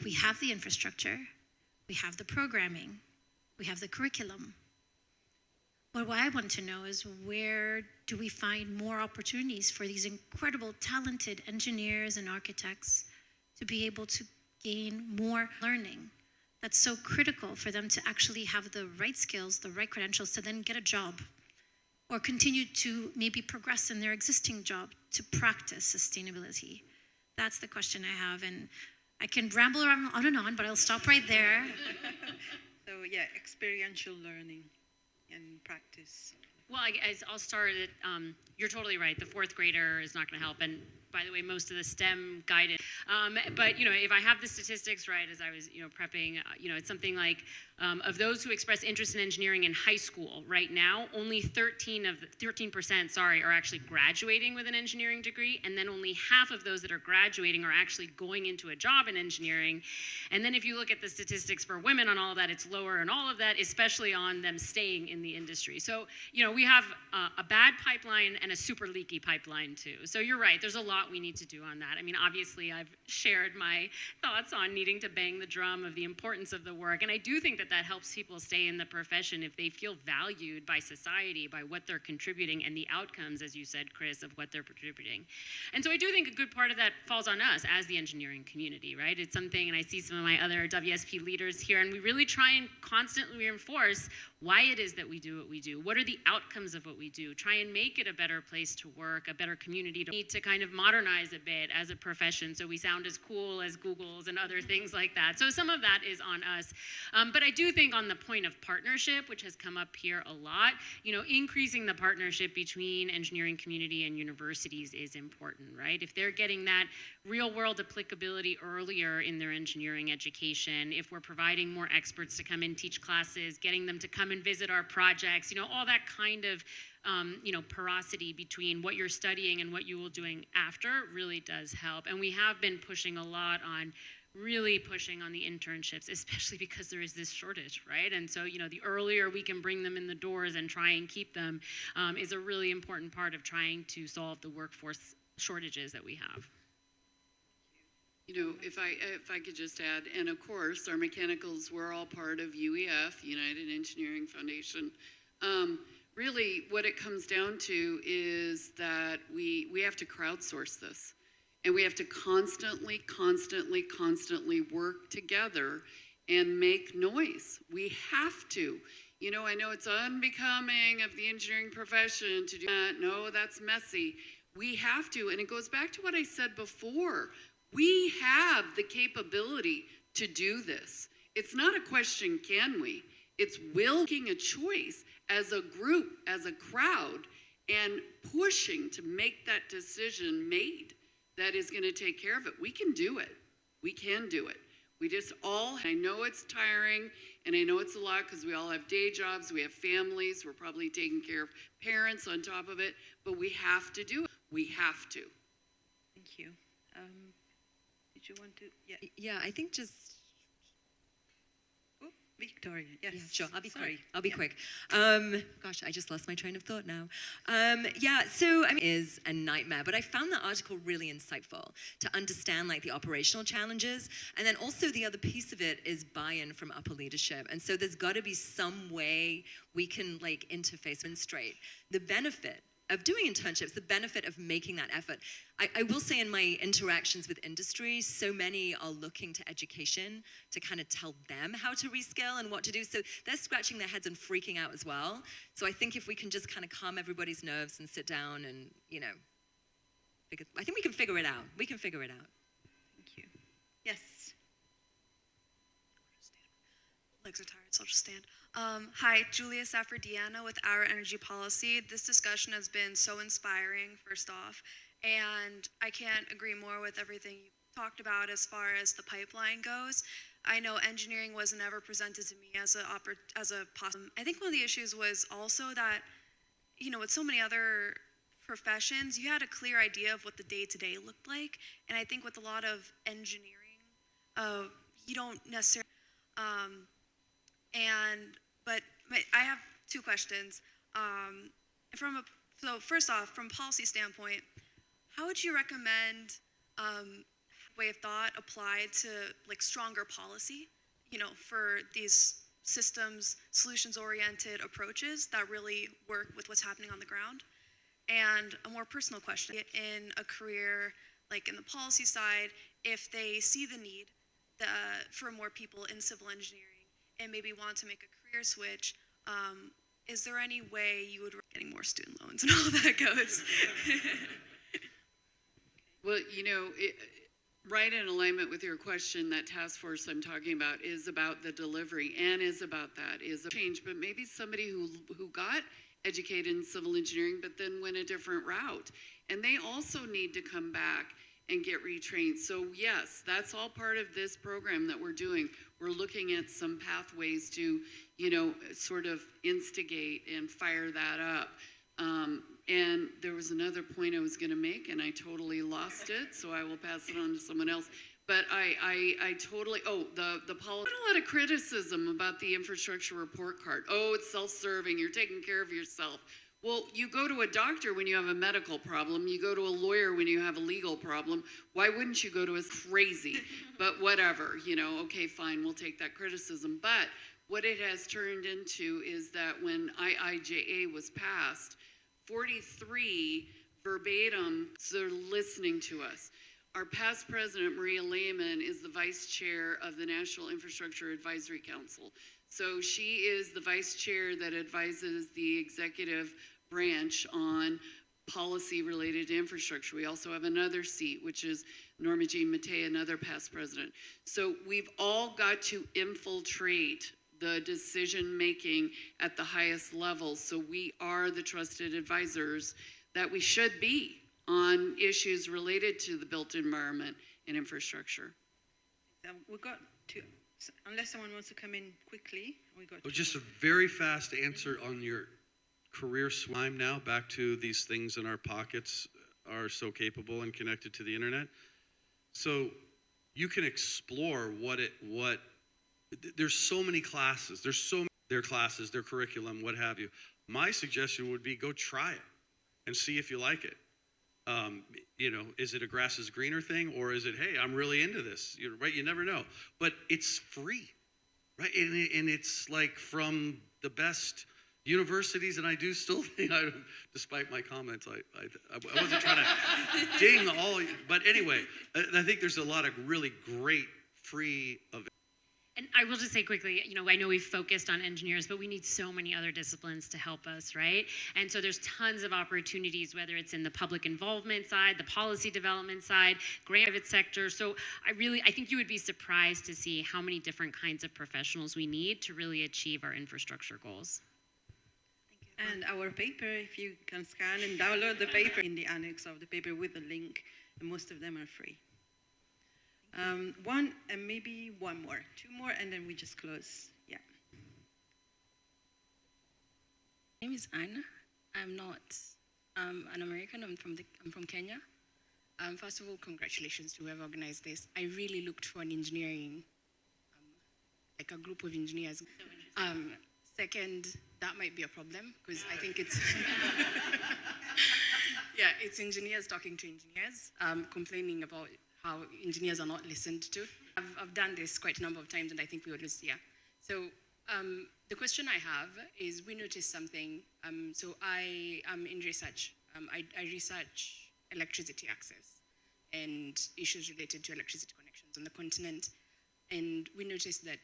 We have the infrastructure, we have the programming, we have the curriculum. But what I want to know is, where do we find more opportunities for these incredible, talented engineers and architects to be able to gain more learning that's so critical for them to actually have the right skills, the right credentials to then get a job or continue to maybe progress in their existing job to practice sustainability? That's the question I have. And I can ramble on and on, but I'll stop right there. So yeah, experiential learning and practice. Well, I'll start at, you're totally right. The fourth grader is not going to help. And by the way, most of the STEM guidance. But, if I have the statistics right, as I was, prepping, it's something like, of those who express interest in engineering in high school right now, only 13%, are actually graduating with an engineering degree. And then only half of those that are graduating are actually going into a job in engineering. And then if you look at the statistics for women on all of that, it's lower and all of that, especially on them staying in the industry. So, we have a bad pipeline and a super leaky pipeline too. So you're right, there's a lot we need to do on that. I mean, obviously I've shared my thoughts on needing to bang the drum of the importance of the work. And I do think that helps people stay in the profession if they feel valued by society, by what they're contributing and the outcomes, as you said, Chris, of what they're contributing. And so I do think a good part of that falls on us as the engineering community, right? It's something, and I see some of my other WSP leaders here, and we really try and constantly reinforce why it is that we do what we do. What are the outcomes of what we do? Try and make it a better place to work, a better community. We need to kind of modernize a bit as a profession so we sound as cool as Google's and other things like that. So some of that is on us. But I do think on the point of partnership, which has come up here a lot, increasing the partnership between engineering community and universities is important, right? If they're getting that real world applicability earlier in their engineering education, if we're providing more experts to come and teach classes, getting them to come and visit our projects, all that kind of porosity between what you're studying and what you will doing after really does help. And we have been pushing a lot on really pushing on the internships, especially because there is this shortage, right? And so, the earlier we can bring them in the doors and try and keep them is a really important part of trying to solve the workforce shortages that we have. If I could just add, and of course, our mechanicals, we're all part of UEF, United Engineering Foundation. Really, what it comes down to is that we have to crowdsource this. And we have to constantly work together and make noise. We have to. I know it's unbecoming of the engineering profession to do that. No, that's messy. We have to, and it goes back to what I said before. We have the capability to do this. It's not a question, can we? It's making a choice as a group, as a crowd, and pushing to make that decision made that is going to take care of it. We can do it. We can do it. We just all, I know it's tiring, and I know it's a lot because we all have day jobs, we have families, we're probably taking care of parents on top of it, but we have to do it. We have to. Thank you. Did you want to? Yeah. Yeah, I think just Victoria, yes. Yeah, sure. I'll be Sorry. quick. I'll be Yeah. quick. Gosh, I just lost my train of thought now. Yeah, so I mean, it is a nightmare, but I found that article really insightful to understand like the operational challenges, and then also the other piece of it is buy-in from upper leadership. And so there's got to be some way we can like interface and straight the benefit of doing internships, the benefit of making that effort. I will say in my interactions with industry, so many are looking to education to kind of tell them how to reskill and what to do. So they're scratching their heads and freaking out as well. So I think if we can just kind of calm everybody's nerves and sit down and, you know, I think we can figure it out. We can figure it out. Thank you. Yes. Legs are tired, so I'll just stand. Hi, Julia Saffardiana with Our Energy Policy. This discussion has been so inspiring, first off, and I can't agree more with everything you talked about as far as the pipeline goes. I know engineering was never presented to me as a possible. I think one of the issues was also that, you know, with so many other professions, you had a clear idea of what the day-to-day looked like, and I think with a lot of engineering, you don't necessarily. But I have two questions. So first off, from policy standpoint, how would you recommend way of thought applied to like stronger policy, you know, for these systems, solutions-oriented approaches that really work with what's happening on the ground? And a more personal question, in a career like in the policy side, if they see the need for more people in civil engineering and maybe want to make a career switch, is there any way you would getting more student loans and all that goes? Well, you know, right in alignment with your question, that task force I'm talking about is about the delivery and is about that, is a change, but maybe somebody who got educated in civil engineering but then went a different route. And they also need to come back and get retrained. So yes, that's all part of this program that we're doing. We're looking at some pathways to, you know, sort of instigate and fire that up. And there was another point I was going to make, and I totally lost it, so I will pass it on to someone else. But I totally, the policy, a lot of criticism about the infrastructure report card. Oh, it's self-serving, you're taking care of yourself. Well, you go to a doctor when you have a medical problem. You go to a lawyer when you have a legal problem. Why wouldn't you go to a crazy? But whatever, you know, okay, fine, we'll take that criticism. But what it has turned into is that when IIJA was passed, 43 verbatim, they're listening to us. Our past president, Maria Lehman, is the vice chair of the National Infrastructure Advisory Council. So she is the vice chair that advises the executive branch on policy related to infrastructure. We also have another seat, which is Norma Jean Mattei, another past president. So we've all got to infiltrate the decision making at the highest level. So we are the trusted advisors that we should be on issues related to the built environment and infrastructure. We got to, unless someone wants to come in quickly, we got Just a very fast answer on your career swim now, back to these things in our pockets are so capable and connected to the internet. So you can explore there's so many classes, their classes, their curriculum, what have you. My suggestion would be go try it and see if you like it. You know, is it a grass is greener thing, or is it, hey, I'm really into this, right? You never know. But it's free, right? And it's like from the best universities, and I do still think, despite my comments, I wasn't trying to ding all, but anyway, I think there's a lot of really great free events. And I will just say quickly, you know, I know we've focused on engineers, but we need so many other disciplines to help us, right? And so there's tons of opportunities, whether it's in the public involvement side, the policy development side, private sector. So I think you would be surprised to see how many different kinds of professionals we need to really achieve our infrastructure goals. And our paper, if you can scan and download the paper in the annex of the paper with the link, and most of them are free. One and maybe one more, two more, and then we just close. Yeah. My name is Anna. I'm not an American. I'm from Kenya. First of all, congratulations to whoever organized this. I really looked for an engineering like a group of engineers. Second, that might be a problem because I think it's yeah, it's engineers talking to engineers, complaining about how engineers are not listened to. I've done this quite a number of times, and I think we would lose. Yeah. So the question I have is, we noticed something. So I am in research. I research electricity access and issues related to electricity connections on the continent. And we noticed that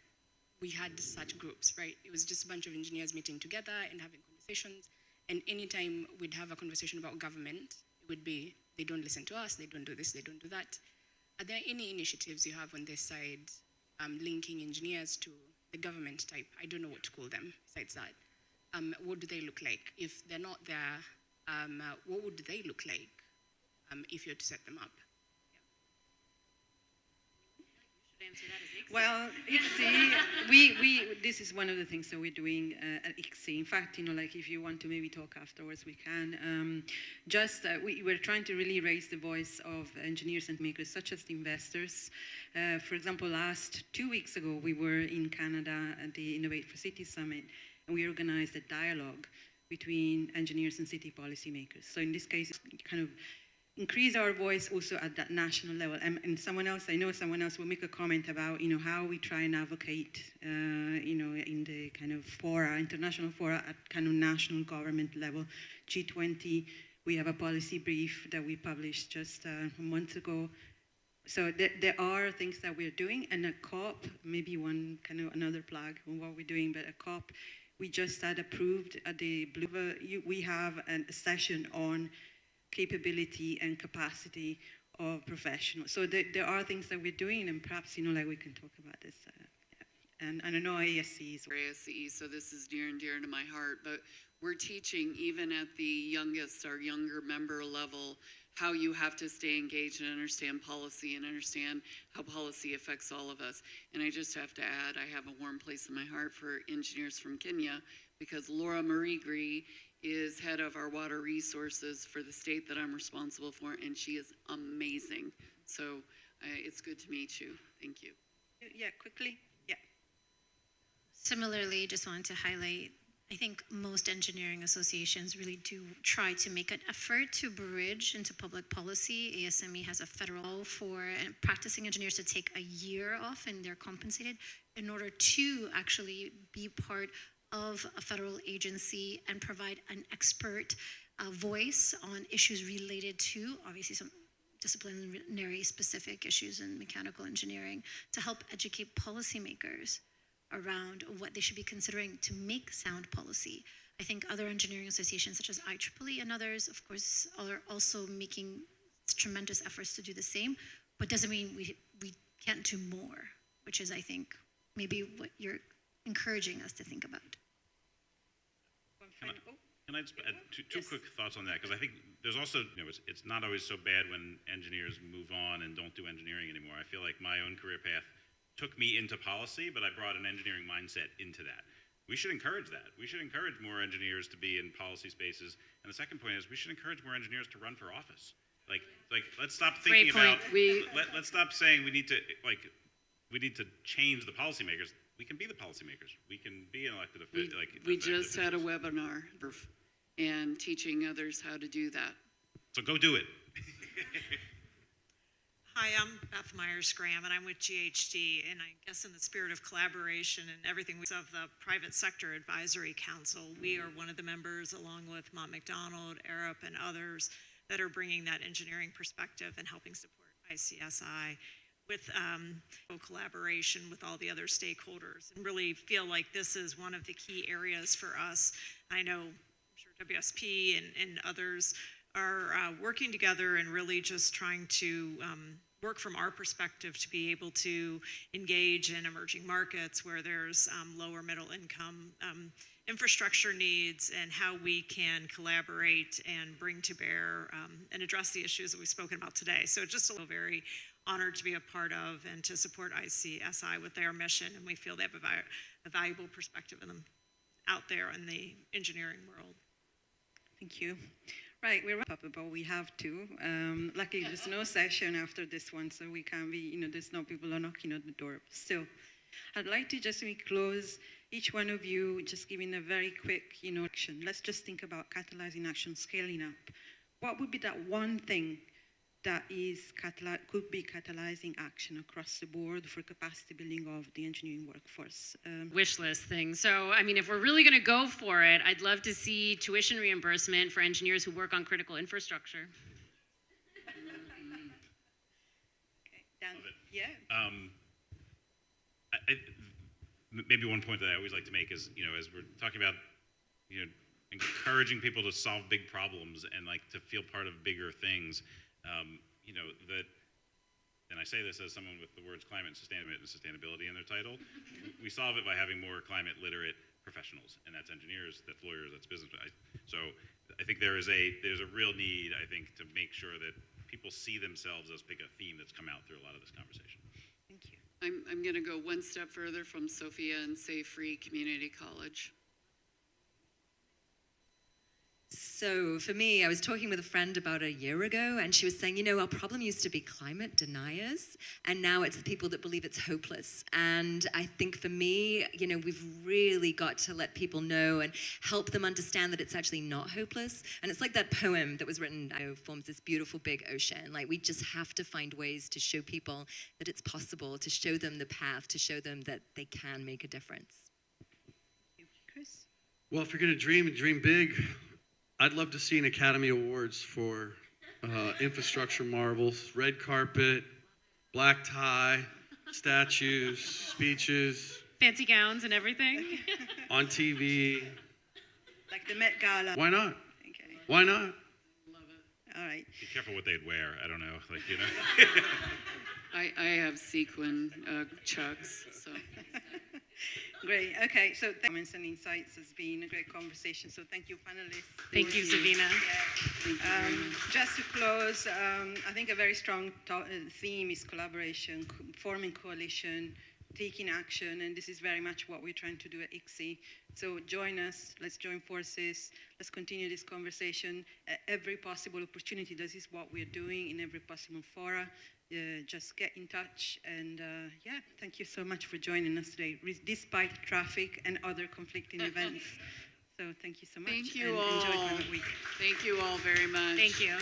we had such groups, right? It was just a bunch of engineers meeting together and having conversations. And anytime we'd have a conversation about government, it would be, they don't listen to us, they don't do this, they don't do that. Are there any initiatives you have on this side linking engineers to the government type? I don't know what to call them besides that. What do they look like? If they're not there, what would they look like if you had to set them up? Well, ICSI, this is one of the things that we're doing at ICSI. In fact, like if you want to maybe talk afterwards, we can. We're trying to really raise the voice of engineers and makers, such as the investors. For example, 2 weeks ago, we were in Canada at the Innovate for Cities Summit, and we organized a dialogue between engineers and city policymakers. So in this case, it's kind of increase our voice also at that national level. And I know someone else will make a comment about, how we try and advocate, in the kind of fora, international fora at kind of national government level. G20, we have a policy brief that we published just a month ago. So there are things that we're doing, and a COP, maybe one kind of another plug on what we're doing, but a COP, we just had approved at the Blue, we have a session on capability and capacity of professionals. So there are things that we're doing, and perhaps, we can talk about this. And I know ISC is... ISC, so this is near and dear to my heart, but we're teaching even at the youngest, our younger member level, how you have to stay engaged and understand policy and understand how policy affects all of us. And I just have to add, I have a warm place in my heart for engineers from Kenya, because Laura Marie Gree is head of our water resources for the state that I'm responsible for, and she is amazing. So it's good to meet you. Thank you. Yeah, quickly. Yeah. Similarly, just wanted to highlight, I think most engineering associations really do try to make an effort to bridge into public policy. ASME has a federal for practicing engineers to take a year off, and they're compensated in order to actually be part of a federal agency and provide an expert voice on issues related to, obviously, some disciplinary specific issues in mechanical engineering, to help educate policymakers around what they should be considering to make sound policy. I think other engineering associations such as IEEE and others, of course, are also making tremendous efforts to do the same, but doesn't mean we can't do more, which is, I think, maybe what you're encouraging us to think about. Can I just add two quick thoughts on that? Because I think there's also, it's not always so bad when engineers move on and don't do engineering anymore. I feel like my own career path took me into policy, but I brought an engineering mindset into that. We should encourage that. We should encourage more engineers to be in policy spaces. And the second point is we should encourage more engineers to run for office. Like let's stop thinking about, let's stop saying we need to change the policymakers. We can be the policymakers. We can be an elected official. We just had a webinar and teaching others how to do that. So go do it. Hi, I'm Beth Myers-Graham, and I'm with GHD, and I guess in the spirit of collaboration and everything of the Private Sector Advisory Council, we are one of the members, along with Mont McDonald, Arup, and others, that are bringing that engineering perspective and helping support ICSI with collaboration with all the other stakeholders, and really feel like this is one of the key areas for us. I know, I'm sure WSP and others are working together and really just trying to work from our perspective to be able to engage in emerging markets where there's lower middle income infrastructure needs, and how we can collaborate and bring to bear and address the issues that we've spoken about today. So just a very honored to be a part of and to support ICSI with their mission, and we feel they have a valuable perspective in them out there in the engineering world. Thank you. Right, we're wrap up, but we have to. Luckily, there's no session after this one, so we can't be, there's no people are knocking on the door. Still, I'd like to just close each one of you just giving a very quick, action. Let's just think about catalyzing action, scaling up. What would be that one thing that could be catalyzing action across the board for capacity building of the engineering workforce? Wish list thing. So, I mean, if we're really going to go for it, I'd love to see tuition reimbursement for engineers who work on critical infrastructure. Okay, Dan, yeah. Maybe one point that I always like to make is, as we're talking about, encouraging people to solve big problems and like to feel part of bigger things, that, and I say this as someone with the words climate and sustainability in their title, we solve it by having more climate literate professionals, and that's engineers, that's lawyers, that's business. So I think there's a real need, I think, to make sure that people see themselves as a theme that's come out through a lot of this conversation. Thank you. I'm going to go one step further from Sophia and say free community college. So for me, I was talking with a friend about a year ago, and she was saying, our problem used to be climate deniers, and now it's the people that believe it's hopeless. And I think for me, we've really got to let people know and help them understand that it's actually not hopeless. And it's like that poem that was written, forms this beautiful big ocean. Like, we just have to find ways to show people that it's possible, to show them the path, to show them that they can make a difference. Chris? Well, if you're going to dream big. I'd love to see an Academy Awards for infrastructure marvels, red carpet, black tie, statues, speeches, Fancy gowns and everything. on TV. Like the Met Gala. Why not? Okay. Why not? All right. Be careful what they'd wear. I don't know, I have sequin chucks, so. Great. Okay. So comments and insights has been a great conversation. So thank you, panelists. Thank you, Savina. Yeah. Thank you very much. Just to close, I think a very strong theme is collaboration, forming coalition, taking action, and this is very much what we're trying to do at ICSI. So join us, let's join forces, let's continue this conversation at every possible opportunity. This is what we're doing in every possible fora. Just get in touch, and thank you so much for joining us today, despite traffic and other conflicting events. So thank you so much. Thank you and all. Enjoy Climate Week. Thank you all very much. Thank you.